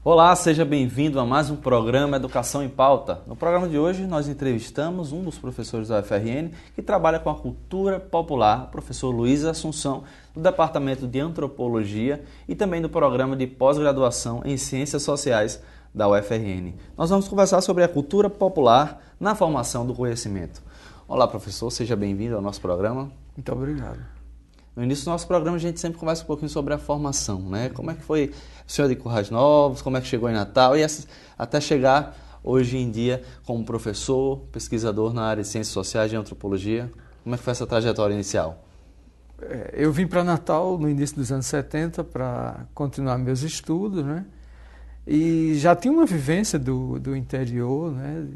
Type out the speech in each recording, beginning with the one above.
Olá, seja bem-vindo a mais um programa Educação em Pauta. No programa de hoje nós entrevistamos um dos professores da UFRN que trabalha com a cultura popular, o professor Luiz Assunção, do Departamento de Antropologia e também do programa de pós-graduação em Ciências Sociais da UFRN. Nós vamos conversar sobre a cultura popular na formação do conhecimento. Olá, professor, seja bem-vindo ao nosso programa. Muito obrigado. No início do nosso programa a gente sempre conversa um pouquinho sobre a formação, né? Como é que foi o senhor de Currais Novos, como é que chegou em Natal e até chegar hoje em dia como professor, pesquisador na área de Ciências Sociais e Antropologia. Como é que foi essa trajetória inicial? Eu vim para Natal no início dos anos 70 para continuar meus estudos, né? E já tinha uma vivência do interior, né?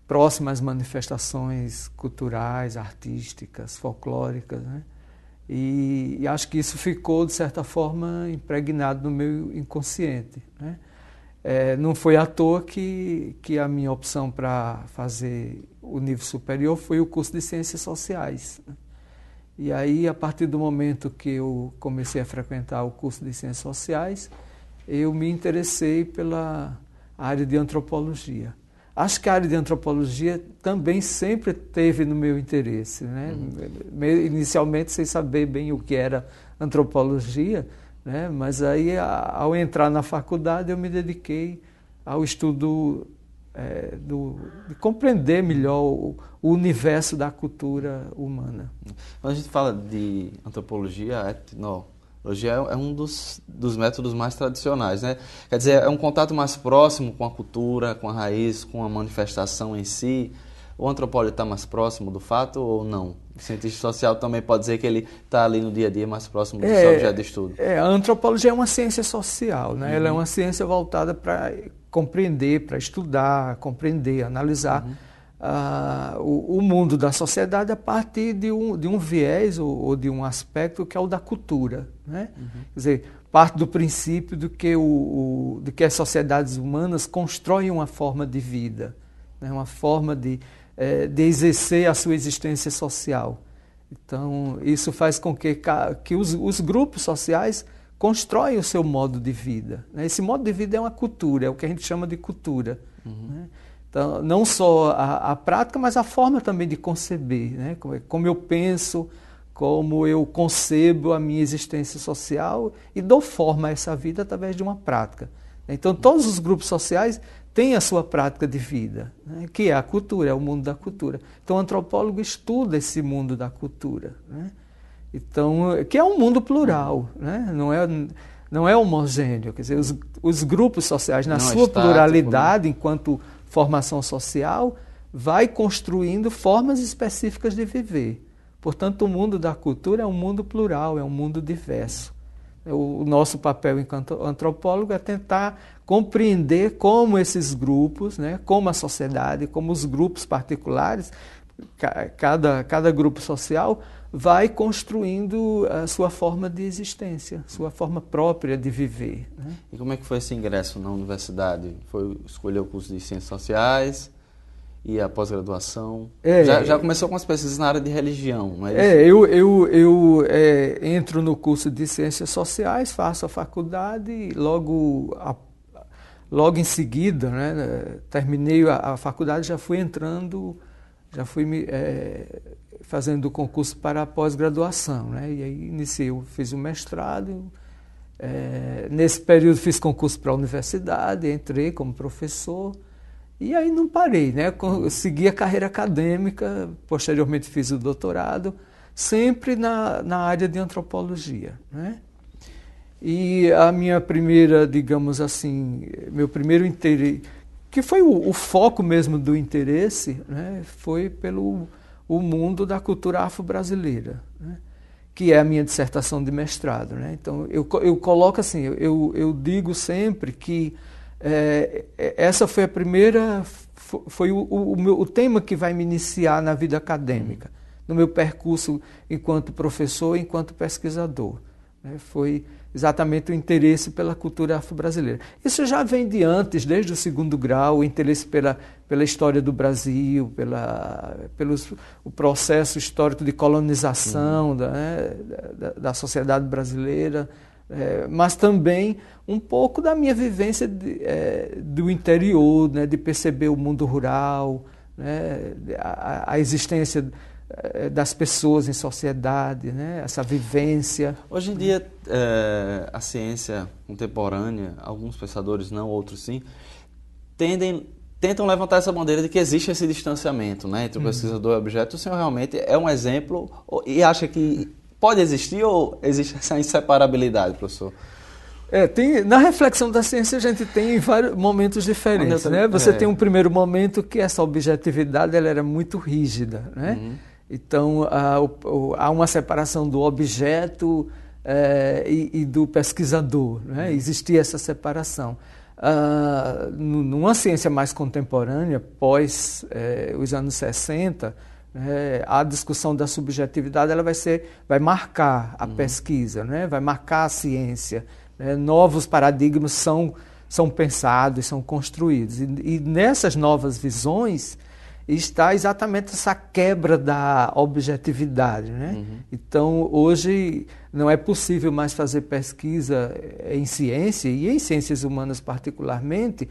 Próxima às manifestações culturais, artísticas, folclóricas, né? E acho que isso ficou, de certa forma, impregnado no meu inconsciente, né? Não foi à toa que a minha opção para fazer o nível superior foi o curso de Ciências Sociais, né? E aí, a partir do momento que eu comecei a frequentar o curso de Ciências Sociais, eu me interessei pela área de Antropologia. Acho que a área de Antropologia também sempre teve no meu interesse, né? Inicialmente sem saber bem o que era Antropologia, né? Mas aí, ao entrar na faculdade, eu me dediquei ao estudo de compreender melhor o universo da cultura humana. Quando a gente fala de antropologia, a etnologia é um dos métodos mais tradicionais, né? Quer dizer, é um contato mais próximo com a cultura, com a raiz, com a manifestação em si. O antropólogo está mais próximo do fato ou não? O cientista social também pode dizer que ele está ali no dia a dia mais próximo do seu objeto de estudo. A antropologia é uma ciência social, né? Ela é uma ciência voltada para compreender, para estudar, compreender, analisar o mundo da sociedade a partir de um viés ou de um aspecto que é o da cultura, né? Quer dizer, parte do princípio de que as sociedades humanas constroem uma forma de vida, né? Uma forma de exercer a sua existência social. Então, isso faz com que os grupos sociais constroem o seu modo de vida, né? Esse modo de vida é uma cultura, é o que a gente chama de cultura, né? Então, não só a prática, mas a forma também de conceber, né? Como eu penso, como eu concebo a minha existência social e dou forma a essa vida através de uma prática. Então, todos os grupos sociais têm a sua prática de vida, né? Que é a cultura, é o mundo da cultura. Então, o antropólogo estuda esse mundo da cultura, né? Então, que é um mundo plural, né? Não é homogêneo. Quer dizer, os grupos sociais, na sua pluralidade, enquanto formação social, vai construindo formas específicas de viver. Portanto, o mundo da cultura é um mundo plural, é um mundo diverso. O nosso papel enquanto antropólogo é tentar compreender como esses grupos, né, como a sociedade, como os grupos particulares, cada grupo social vai construindo a sua forma de existência, sua forma própria de viver, né? E como é que foi esse ingresso na universidade? Foi escolher o curso de Ciências Sociais e a pós-graduação? Já começou com as pesquisas na área de religião, não é isso? Eu entro no curso de Ciências Sociais, faço a faculdade e logo em seguida, né, terminei a faculdade, já fui fazendo o concurso para a pós-graduação, né? E aí fiz o mestrado, nesse período fiz concurso para a universidade, entrei como professor e aí não parei, né? Segui a carreira acadêmica, posteriormente fiz o doutorado, sempre na área de antropologia, né? E a minha primeira, digamos assim, meu primeiro interesse, que foi o foco mesmo do interesse, né? Foi pelo o mundo da cultura afro-brasileira, né? Que é a minha dissertação de mestrado, né? Então, eu coloco assim, eu digo sempre que essa foi a primeira, foi o tema que vai me iniciar na vida acadêmica, no meu percurso enquanto professor, enquanto pesquisador, né? Foi exatamente o interesse pela cultura afro-brasileira. Isso já vem de antes, desde o segundo grau, o interesse pela história do Brasil, pelo processo histórico de colonização da sociedade brasileira, mas também um pouco da minha vivência do interior, né, de perceber o mundo rural, né, a existência das pessoas em sociedade, né, essa vivência. Hoje em dia, a ciência contemporânea, alguns pensadores não, outros sim, tentam levantar essa bandeira de que existe esse distanciamento, né, entre o pesquisador e o objeto. O senhor realmente é um exemplo e acha que pode existir ou existe essa inseparabilidade, professor? Na reflexão da ciência a gente tem vários momentos diferentes, né? Você tem um primeiro momento que essa objetividade ela era muito rígida, né? Então há uma separação do objeto e do pesquisador, né? Existia essa separação. Numa ciência mais contemporânea, pós os anos 60, a discussão da subjetividade ela vai marcar a pesquisa, né? Vai marcar a ciência. Novos paradigmas são pensados, são construídos. E nessas novas visões está exatamente essa quebra da objetividade, né? Então, hoje não é possível mais fazer pesquisa em ciência, e em ciências humanas particularmente,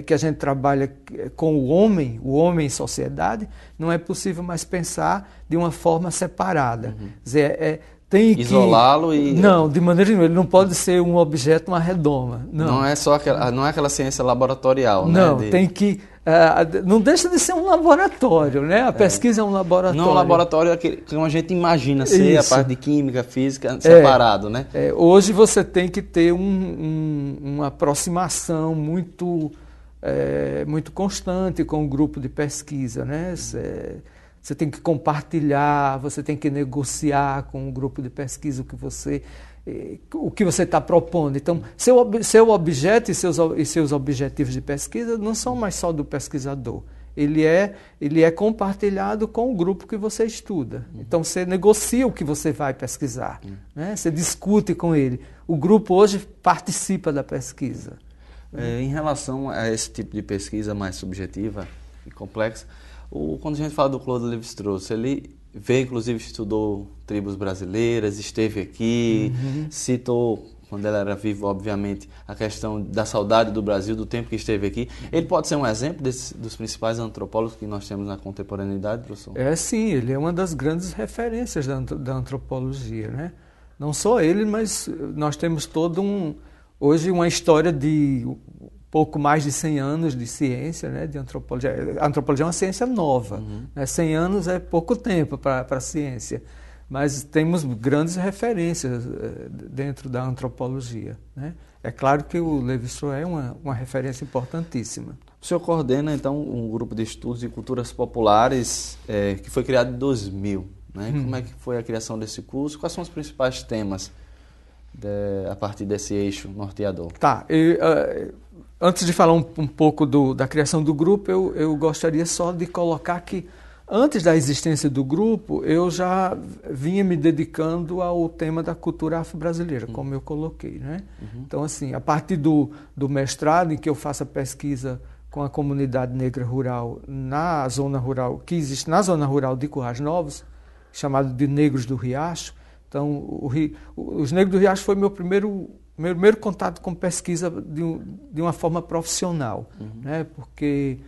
que a gente trabalha com o homem em sociedade, não é possível mais pensar de uma forma separada. Quer dizer, tem que isolá-lo e... Não, de maneira nenhuma. Ele não pode ser um objeto, uma redoma. Não é só aquela ciência laboratorial, né? Não, tem que... não deixa de ser um laboratório, né? A pesquisa é um laboratório. Não, um laboratório é que a gente imagina ser a parte de química, física, separado, né? Hoje você tem que ter uma aproximação muito constante com o grupo de pesquisa, né? Você tem que compartilhar, você tem que negociar com o grupo de pesquisa o que você está propondo. Então, seu objeto e seus objetivos de pesquisa não são mais só do pesquisador. Ele é compartilhado com o grupo que você estuda. Então, você negocia o que você vai pesquisar, né? Você discute com ele. O grupo hoje participa da pesquisa. Em relação a esse tipo de pesquisa mais subjetiva e complexa, quando a gente fala do Claude Lévi-Strauss, ele veio, inclusive, estudou tribos brasileiras, esteve aqui, citou, quando ele era vivo, obviamente, a questão da saudade do Brasil, do tempo que esteve aqui. Ele pode ser um exemplo dos principais antropólogos que nós temos na contemporaneidade, professor? Sim, ele é uma das grandes referências da antropologia, né? Não só ele, mas nós temos hoje uma história de pouco mais de 100 anos de ciência, né, de antropologia. A antropologia é uma ciência nova. 100 anos é pouco tempo para a ciência, mas temos grandes referências dentro da antropologia, né? É claro que o Lévi-Strauss é uma referência importantíssima. O senhor coordena, então, um grupo de estudos de culturas populares que foi criado em 2000. Né? Como é que foi a criação desse curso? Quais são os principais temas a partir desse eixo norteador? Antes de falar um pouco da criação do grupo, eu gostaria só de colocar que, antes da existência do grupo, eu já vinha me dedicando ao tema da cultura afro-brasileira, como eu coloquei, né? Então, assim, a partir do mestrado, em que eu faço a pesquisa com a comunidade negra rural na zona rural, que existe na zona rural de Currais Novos, chamado de Negros do Riacho. Então, os Negros do Riacho foi meu primeiro contato com pesquisa de uma forma profissional, né? Porque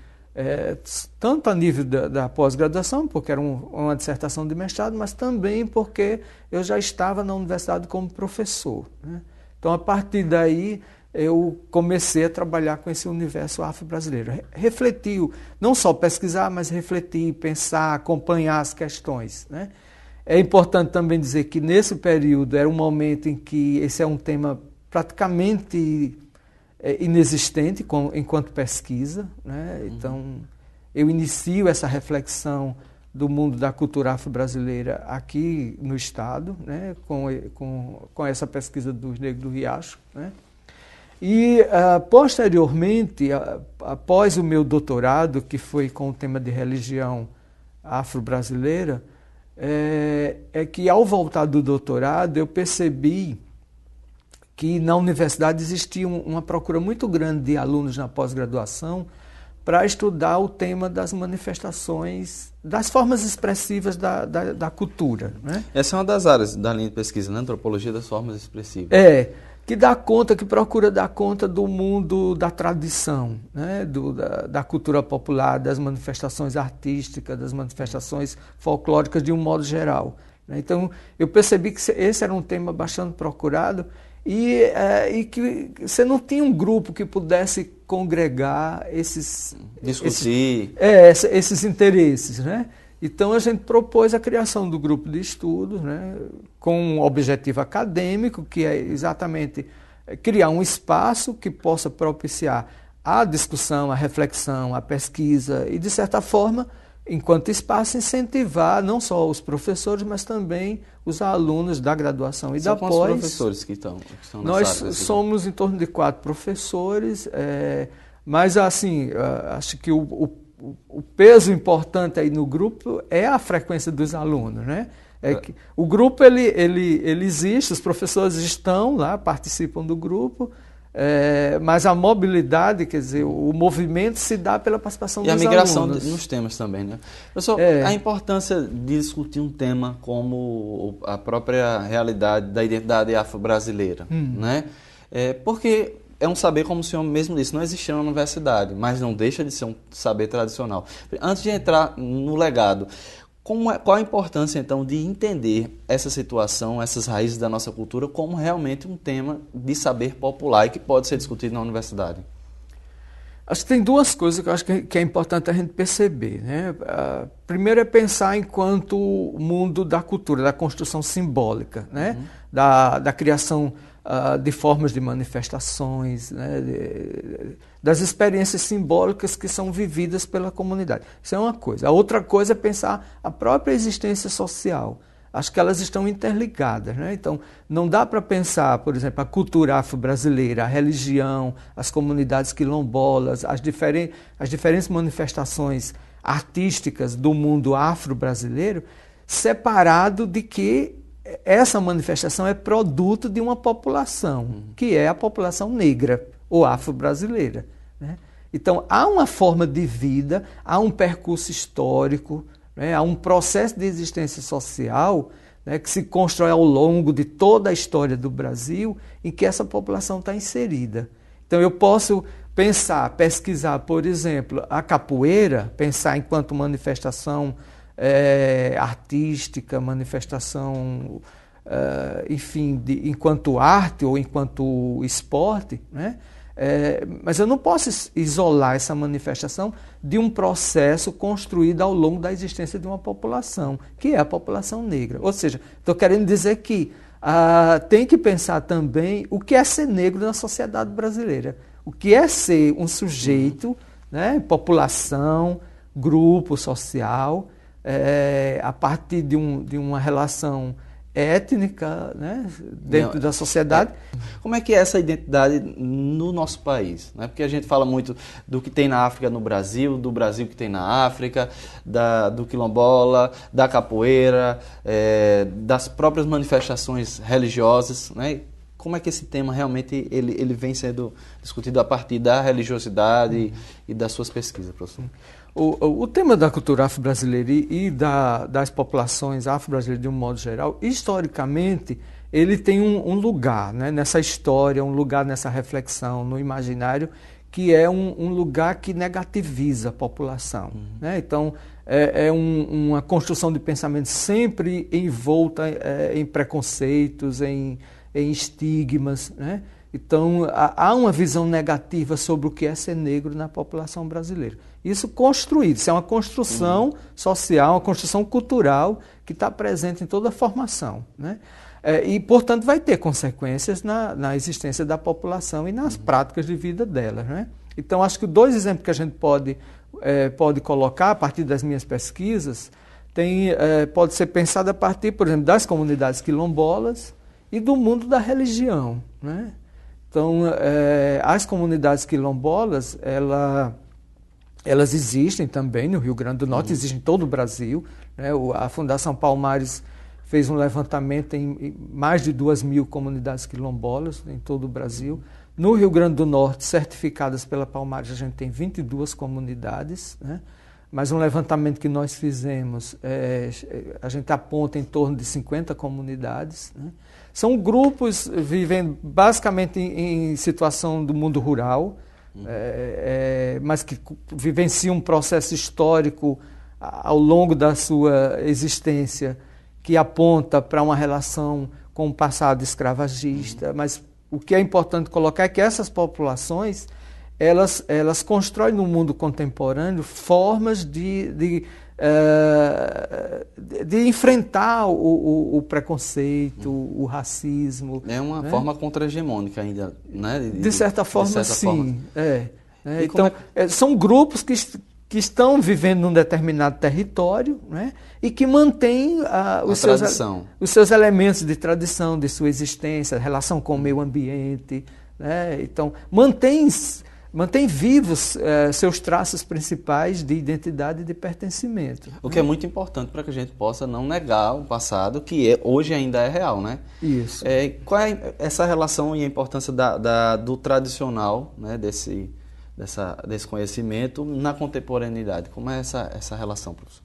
tanto a nível da pós-graduação, porque era uma dissertação de mestrado, mas também porque eu já estava na universidade como professor, né? Então, a partir daí, eu comecei a trabalhar com esse universo afro-brasileiro. Refletir, não só pesquisar, mas refletir, pensar, acompanhar as questões, né? É importante também dizer que nesse período era um momento em que esse é um tema praticamente inexistente enquanto pesquisa, né? Então, eu inicio essa reflexão do mundo da cultura afro-brasileira aqui no Estado, né? Com essa pesquisa dos Negros do Riacho, né? E, posteriormente, após o meu doutorado, que foi com o tema de religião afro-brasileira, que ao voltar do doutorado eu percebi que na universidade existia uma procura muito grande de alunos na pós-graduação para estudar o tema das manifestações, das formas expressivas da cultura, né? Essa é uma das áreas da linha de pesquisa, né? Antropologia das formas expressivas. que dá conta, que procura dar conta do mundo da tradição, né? Da cultura popular, das manifestações artísticas, das manifestações folclóricas de um modo geral. Né? Então, eu percebi que esse era um tema bastante procurado e que você não tinha um grupo que pudesse congregar discutir esses interesses, né? Então, a gente propôs a criação do grupo de estudos, né, com um objetivo acadêmico, que é exatamente criar um espaço que possa propiciar a discussão, a reflexão, a pesquisa e, de certa forma, enquanto espaço, incentivar não só os professores, mas também os alunos da graduação e da pós. Quantos professores que estão nós somos em torno de 4 professores, mas, assim, acho que o peso importante aí no grupo é a frequência dos alunos, né? O grupo ele existe, os professores estão lá, participam do grupo, mas a mobilidade, quer dizer, o movimento se dá pela participação dos alunos. E a migração nos temas também, né? Professor, a importância de discutir um tema como a própria realidade da identidade afro-brasileira, né? Porque é um saber, como o senhor mesmo disse, não existia na universidade, mas não deixa de ser um saber tradicional. Antes de entrar no legado, qual a importância, então, de entender essa situação, essas raízes da nossa cultura, como realmente um tema de saber popular e que pode ser discutido na universidade? Acho que tem 2 coisas que eu acho que é importante a gente perceber, né? Primeiro é pensar enquanto mundo da cultura, da construção simbólica, né? Da criação de formas de manifestações, né? Das experiências simbólicas que são vividas pela comunidade. Isso é uma coisa. A outra coisa é pensar a própria existência social. Acho que elas estão interligadas, né? Então, não dá para pensar, por exemplo, a cultura afro-brasileira, a religião, as comunidades quilombolas, as diferentes manifestações artísticas do mundo afro-brasileiro, separado de que essa manifestação é produto de uma população, que é a população negra ou afro-brasileira, né? Então, há uma forma de vida, há um percurso histórico, né? Há um processo de existência social, né, que se constrói ao longo de toda a história do Brasil, em que essa população está inserida. Então, eu posso pesquisar, por exemplo, a capoeira, pensar enquanto manifestação artística, manifestação, enfim, enquanto arte ou enquanto esporte, né? Mas eu não posso isolar essa manifestação de um processo construído ao longo da existência de uma população, que é a população negra. Ou seja, estou querendo dizer que tem que pensar também o que é ser negro na sociedade brasileira, o que é ser um sujeito, né, população, grupo social, a partir de uma relação étnica, né, dentro da sociedade. Como é que é essa identidade no nosso país? Né? Porque a gente fala muito do que tem na África no Brasil, do Brasil que tem na África, do quilombola, da capoeira, das próprias manifestações religiosas, né? Como é que esse tema realmente ele vem sendo discutido a partir da religiosidade e das suas pesquisas, professor? O tema da cultura afro-brasileira e das populações afro-brasileiras de um modo geral, historicamente, ele tem um lugar, né, nessa história, um lugar nessa reflexão, no imaginário, que é um lugar que negativiza a população. Né? Então, uma construção de pensamento sempre envolta em preconceitos, em estigmas, né? Então, há uma visão negativa sobre o que é ser negro na população brasileira. Isso construído, isso é uma construção social, uma construção cultural que está presente em toda a formação, né? E, portanto, vai ter consequências na existência da população e nas práticas de vida dela, né? Então, acho que 2 exemplos que a gente pode colocar a partir das minhas pesquisas pode ser pensado a partir, por exemplo, das comunidades quilombolas e do mundo da religião, né? Então, as comunidades quilombolas, elas existem também no Rio Grande do Norte, existem em todo o Brasil, né? A Fundação Palmares fez um levantamento em mais de 2.000 comunidades quilombolas em todo o Brasil. No Rio Grande do Norte, certificadas pela Palmares, a gente tem 22 comunidades, né? Mas um levantamento que nós fizemos, a gente aponta em torno de 50 comunidades, né? São grupos vivendo basicamente em situação do mundo rural, mas que vivenciam um processo histórico ao longo da sua existência que aponta para uma relação com o passado escravagista. Mas o que é importante colocar é que essas populações elas constroem no mundo contemporâneo formas de enfrentar o preconceito, o racismo. É uma forma contra-hegemônica ainda, né? De certa forma, sim. Então, são grupos que estão vivendo num determinado território, né? E que mantêm os seus elementos de tradição, de sua existência, relação com o meio ambiente, né? Então, mantém vivos seus traços principais de identidade e de pertencimento. O que é muito importante para que a gente possa não negar o passado, que hoje ainda é real, né? Isso. Qual é essa relação e a importância do tradicional, né, desse conhecimento na contemporaneidade? Como é essa relação, professor?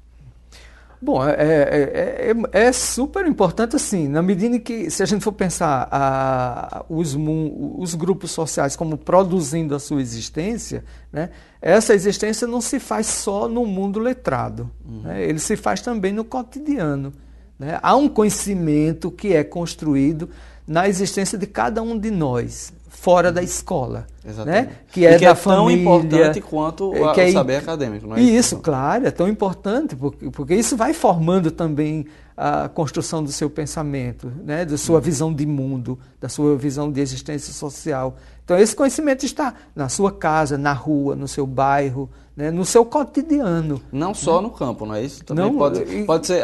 Bom, é super importante, assim, na medida em que, se a gente for pensar os grupos sociais como produzindo a sua existência, né, essa existência não se faz só no mundo letrado, né, ele se faz também no cotidiano. Né? Há um conhecimento que é construído na existência de cada um de nós, fora da escola. Exatamente. Né? Que é da família, tão importante quanto o saber acadêmico, não é isso? Claro, é tão importante, porque isso vai formando também a construção do seu pensamento, né? Da sua visão de mundo, da sua visão de existência social. Então, esse conhecimento está na sua casa, na rua, no seu bairro, né? No seu cotidiano. Não só no campo, não é isso? Também pode ser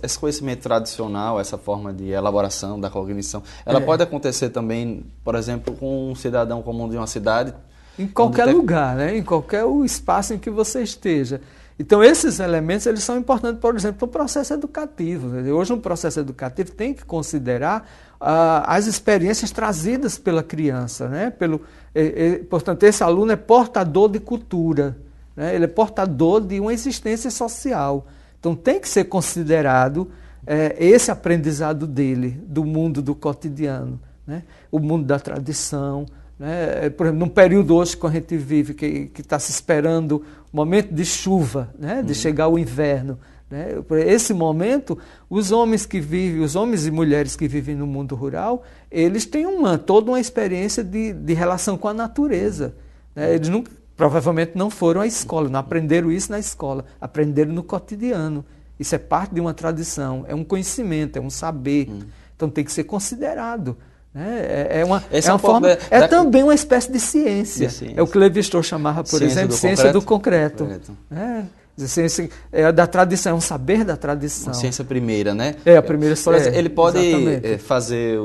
esse conhecimento tradicional, essa forma de elaboração da cognição, ela pode acontecer também, por exemplo, com um cidadão comum de uma cidade? Em qualquer lugar, né? Em qualquer espaço em que você esteja. Então, esses elementos eles são importantes, por exemplo, no processo educativo. Hoje, no processo educativo, tem que considerar as experiências trazidas pela criança. Né? Portanto, esse aluno é portador de cultura, né? Ele é portador de uma existência social. Então, tem que ser considerado esse aprendizado dele, do mundo do cotidiano, né? O mundo da tradição. Né? Por exemplo, num período hoje que a gente vive, que está se esperando o momento de chuva, né? De chegar o inverno. Né? Por esse momento, os homens e mulheres que vivem no mundo rural, eles têm toda uma experiência de relação com a natureza. Né? Eles provavelmente não foram à escola, não aprenderam isso na escola, aprenderam no cotidiano. Isso é parte de uma tradição, é um conhecimento, é um saber. Então tem que ser considerado. Também uma espécie de ciência. É o que Lévi-Strauss chamava, por exemplo, ciência do concreto. Ciência da tradição, é um saber da tradição. Uma ciência primeira, né? A primeira ciência. Ele pode fazer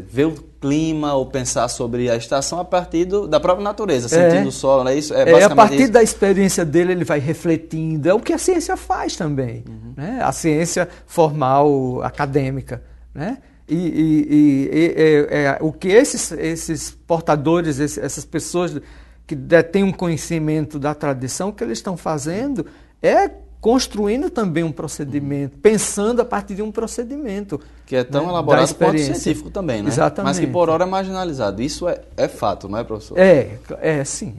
ver o clima ou pensar sobre a estação a partir da própria natureza, sentindo o solo, não é isso? A partir da experiência dele, ele vai refletindo. É o que a ciência faz também. Né? A ciência formal, acadêmica. Né? O que esses portadores, essas pessoas que detêm um conhecimento da tradição, o que eles estão fazendo é construindo também um procedimento, pensando a partir de um procedimento. Que é tão elaborado quanto científico também, né? Exatamente. Mas que por hora é marginalizado. Isso é fato, não é, professor? Sim.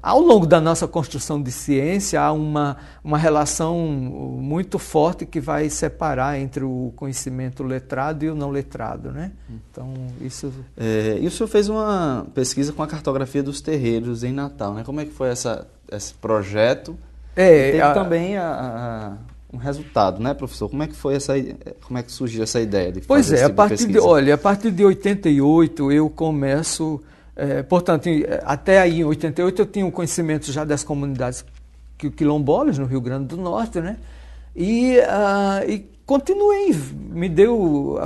Ao longo da nossa construção de ciência, há uma relação muito forte que vai separar entre o conhecimento letrado e o não letrado, né? Então, isso... E o senhor fez uma pesquisa com a cartografia dos terreiros em Natal, né? Como é que foi esse projeto? Teve também um resultado, né, professor? Como é que foi como é que surgiu essa ideia de fazer esse tipo de pesquisa? A partir de 88 eu começo, portanto, até aí em 88 eu tinha um conhecimento já das comunidades quilombolas no Rio Grande do Norte, né? E continuei, me deu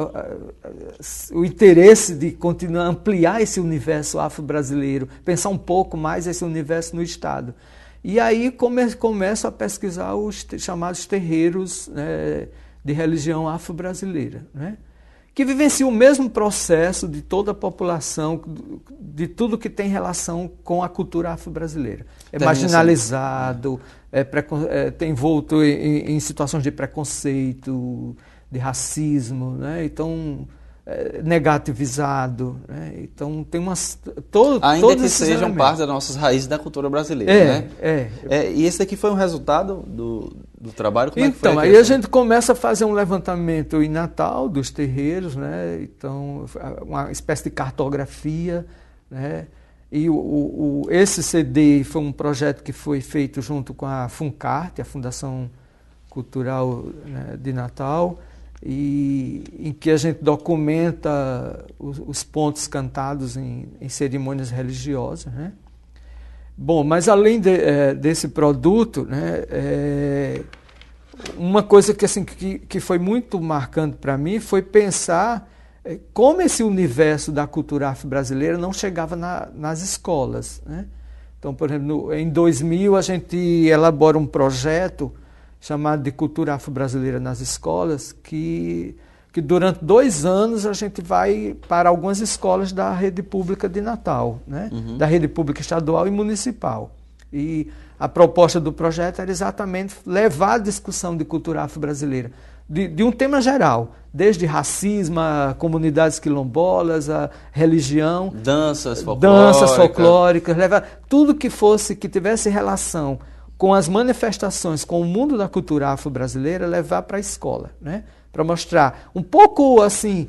o interesse de continuar a ampliar esse universo afro-brasileiro, pensar um pouco mais esse universo no Estado. E aí começo a pesquisar os chamados terreiros, né, de religião afro-brasileira, né, que vivenciam o mesmo processo de toda a população, de tudo que tem relação com a cultura afro-brasileira. É marginalizado, tem envolto em situações de preconceito, de racismo, né? Então, negativizado, né? Então tem ainda que sejam parte das nossas raízes da cultura brasileira, né? E esse daqui foi um resultado do trabalho? Como então, é que foi aí a gente começa a fazer um levantamento em Natal dos terreiros, né? Então, uma espécie de cartografia, né? E esse CD foi um projeto que foi feito junto com a FUNCART, a Fundação Cultural, né, de Natal, e em que a gente documenta os pontos cantados em cerimônias religiosas, né? Bom, mas além desse produto, né, uma coisa que, assim, que foi muito marcante para mim foi pensar como esse universo da cultura afro-brasileira não chegava nas escolas, né? Então, por exemplo, em 2000 a gente elabora um projeto chamado de Cultura Afro-Brasileira nas Escolas, que durante 2 anos a gente vai para algumas escolas da rede pública de Natal, né? Da rede pública estadual e municipal. E a proposta do projeto era exatamente levar a discussão de cultura afro-brasileira, de um tema geral, desde racismo, a comunidades quilombolas, a religião, danças folclóricas, levar tudo que tivesse relação com as manifestações, com o mundo da cultura afro-brasileira, levar para a escola, né? Para mostrar um pouco assim,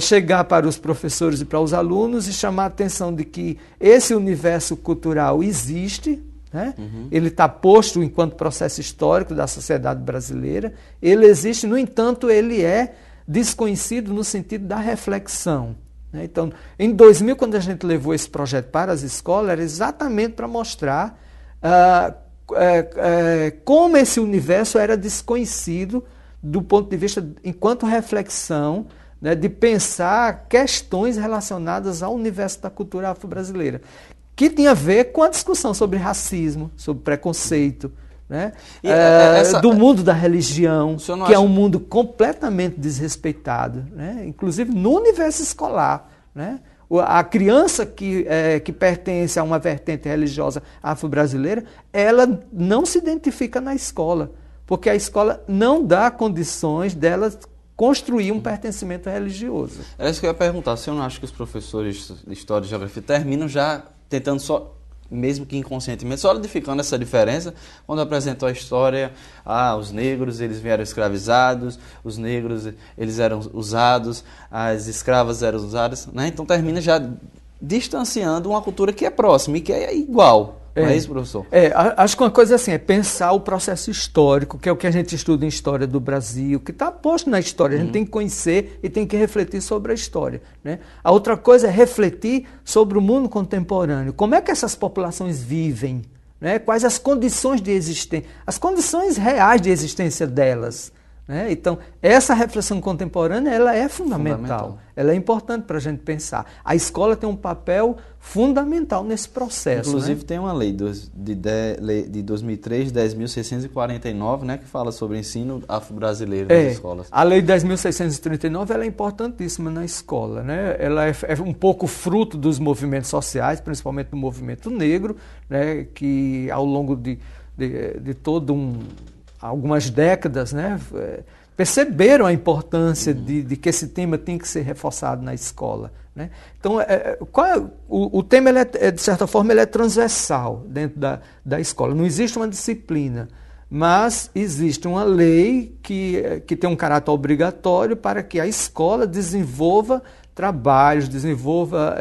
chegar para os professores e para os alunos e chamar a atenção de que esse universo cultural existe, né? Ele está posto enquanto processo histórico da sociedade brasileira, ele existe, no entanto, ele é desconhecido no sentido da reflexão, né? Então, em 2000, quando a gente levou esse projeto para as escolas, era exatamente para mostrar como esse universo era desconhecido do ponto de vista enquanto reflexão, né, de pensar questões relacionadas ao universo da cultura afro-brasileira, que tinha a ver com a discussão sobre racismo, sobre preconceito, né, do mundo da religião, que é um mundo completamente desrespeitado, né, inclusive no universo escolar, né? A criança que pertence a uma vertente religiosa afro-brasileira, ela não se identifica na escola, porque a escola não dá condições dela construir um pertencimento religioso. É isso que eu ia perguntar. Você não acha que os professores de História e Geografia terminam já tentando só, mesmo que inconscientemente, solidificando essa diferença, quando apresentou a história, os negros eles vieram escravizados, os negros eles eram usados, as escravas eram usadas, né? Então termina já distanciando uma cultura que é próxima e que é igual. Não é isso, professor? Acho que uma coisa assim é pensar o processo histórico, que é o que a gente estuda em História do Brasil, que está posto na história. A gente tem que conhecer e tem que refletir sobre a história, né? A outra coisa é refletir sobre o mundo contemporâneo. Como é que essas populações vivem, né? Quais as condições de existência, as condições reais de existência delas, né? Então, essa reflexão contemporânea ela é fundamental. Ela é importante para a gente pensar. A escola tem um papel fundamental nesse processo. Inclusive, né? Tem uma lei de 2003, 10.649, né, que fala sobre ensino afro-brasileiro nas escolas. A lei 10.639 ela é importantíssima na escola, né? Ela é um pouco fruto dos movimentos sociais, principalmente do movimento negro, né, que ao longo de algumas décadas, né, perceberam a importância de que esse tema tem que ser reforçado na escola, né? Então, o tema, de certa forma, ele é transversal dentro da escola. Não existe uma disciplina, mas existe uma lei que tem um caráter obrigatório para que a escola desenvolva trabalhos, desenvolva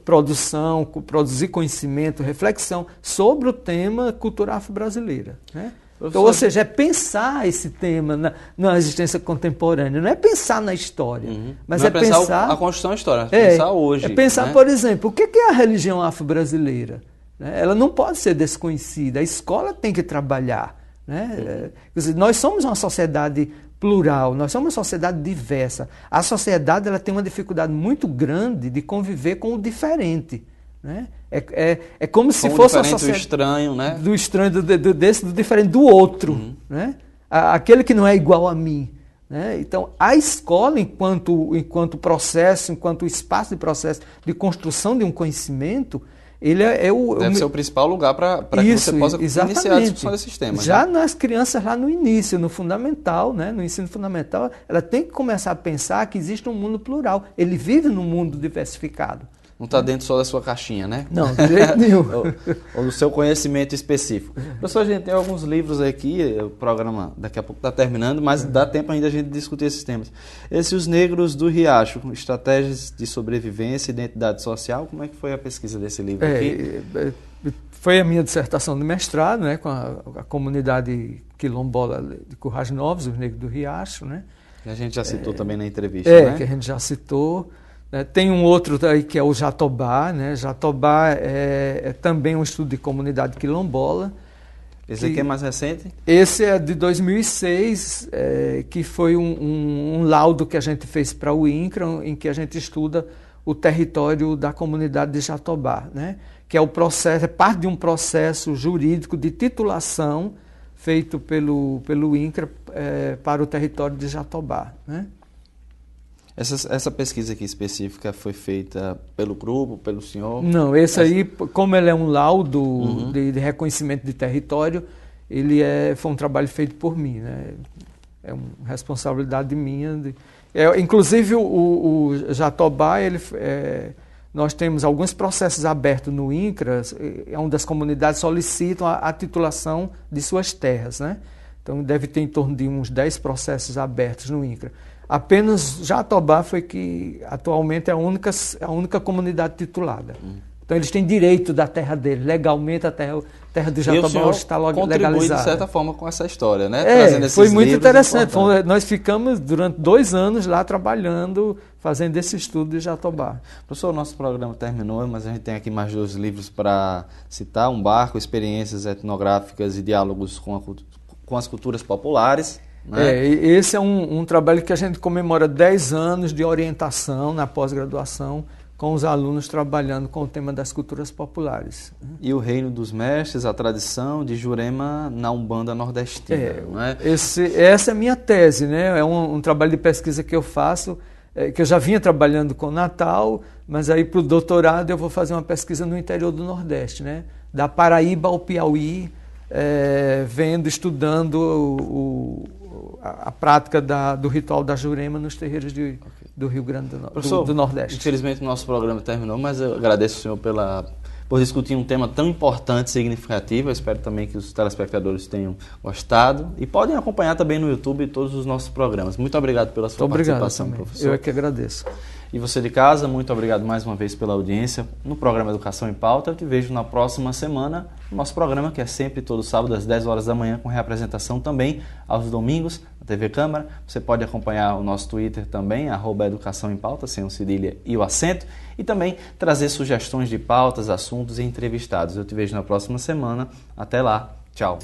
produzir conhecimento, reflexão sobre o tema cultura afro-brasileira, né? Então, ou seja, é pensar esse tema na existência contemporânea, não é pensar na história, mas não é pensar a construção histórica, pensar hoje. É pensar, né? Por exemplo, o que é a religião afro-brasileira? Ela não pode ser desconhecida, a escola tem que trabalhar, né? Quer dizer, nós somos uma sociedade plural, nós somos uma sociedade diversa. A sociedade ela tem uma dificuldade muito grande de conviver com o diferente, né? É como se fosse uma sociedade... do estranho, né? Do estranho, do diferente, do outro, né? Aquele que não é igual a mim, né? Então, a escola, enquanto processo, enquanto espaço de processo de construção de um conhecimento, Ele deve ser o principal lugar para que você possa iniciar a discussão desses temas. Já nas crianças lá no início, no fundamental, né, no ensino fundamental, ela tem que começar a pensar que existe um mundo plural. Ele vive num mundo diversificado. Não está dentro só da sua caixinha, né? Não, de jeito nenhum. ou do seu conhecimento específico. Professor, a gente tem alguns livros aqui, o programa daqui a pouco está terminando, mas dá tempo ainda a gente discutir esses temas. Os Negros do Riacho, Estratégias de Sobrevivência e Identidade Social, como é que foi a pesquisa desse livro aqui? Foi a minha dissertação de mestrado, né, com a comunidade quilombola de Currais Novos, os Negros do Riacho, né? Que a gente já citou também na entrevista, né? Que a gente já citou. Tem um outro aí que é o Jatobá, né? Jatobá é também um estudo de comunidade quilombola. Esse aqui é mais recente? Esse é de 2006, que foi um laudo que a gente fez para o INCRA, em que a gente estuda o território da comunidade de Jatobá, né? Que é parte de um processo jurídico de titulação feito pelo INCRA para o território de Jatobá, né? Essa pesquisa aqui específica foi feita pelo grupo, pelo senhor? Não, esse aí, como ele é um laudo de reconhecimento de território, foi um trabalho feito por mim, né? É uma responsabilidade minha. Inclusive, o Jatobá, nós temos alguns processos abertos no INCRA, onde as comunidades solicitam a titulação de suas terras, né? Então, deve ter em torno de uns 10 processos abertos no INCRA. Apenas Jatobá foi que atualmente é a única comunidade titulada. Então eles têm direito da terra deles. Legalmente a terra do Jatobá hoje está legalizada. Contribui de certa forma com essa história, né? Foi muito interessante. Nós ficamos durante 2 anos lá trabalhando, fazendo esse estudo de Jatobá. Professor, o nosso programa terminou, mas a gente tem aqui mais 2 livros para citar. Um Barco, Experiências Etnográficas e Diálogos com as Culturas Populares. Né? Esse é um trabalho que a gente comemora 10 anos de orientação na pós-graduação, com os alunos trabalhando com o tema das culturas populares. E o Reino dos Mestres, a tradição de Jurema na Umbanda nordestina. Não é? Essa é a minha tese, né? É um trabalho de pesquisa que eu faço, que eu já vinha trabalhando com Natal, mas aí para o doutorado eu vou fazer uma pesquisa no interior do Nordeste, né? Da Paraíba ao Piauí, estudando a prática do ritual da Jurema nos terreiros do Rio Grande do Nordeste. Infelizmente o nosso programa terminou, mas eu agradeço ao senhor por discutir um tema tão importante e significativo. Eu espero também que os telespectadores tenham gostado e podem acompanhar também no YouTube todos os nossos programas. Muito obrigado pela sua participação, professor. Eu é que agradeço. E você de casa, muito obrigado mais uma vez pela audiência no programa Educação em Pauta. Eu te vejo na próxima semana no nosso programa, que é sempre todo sábado às 10 horas da manhã, com reapresentação também aos domingos na TV Câmara. Você pode acompanhar o nosso Twitter também, @Educação em Pauta, sem o cedilha e o acento, e também trazer sugestões de pautas, assuntos e entrevistados. Eu te vejo na próxima semana. Até lá. Tchau.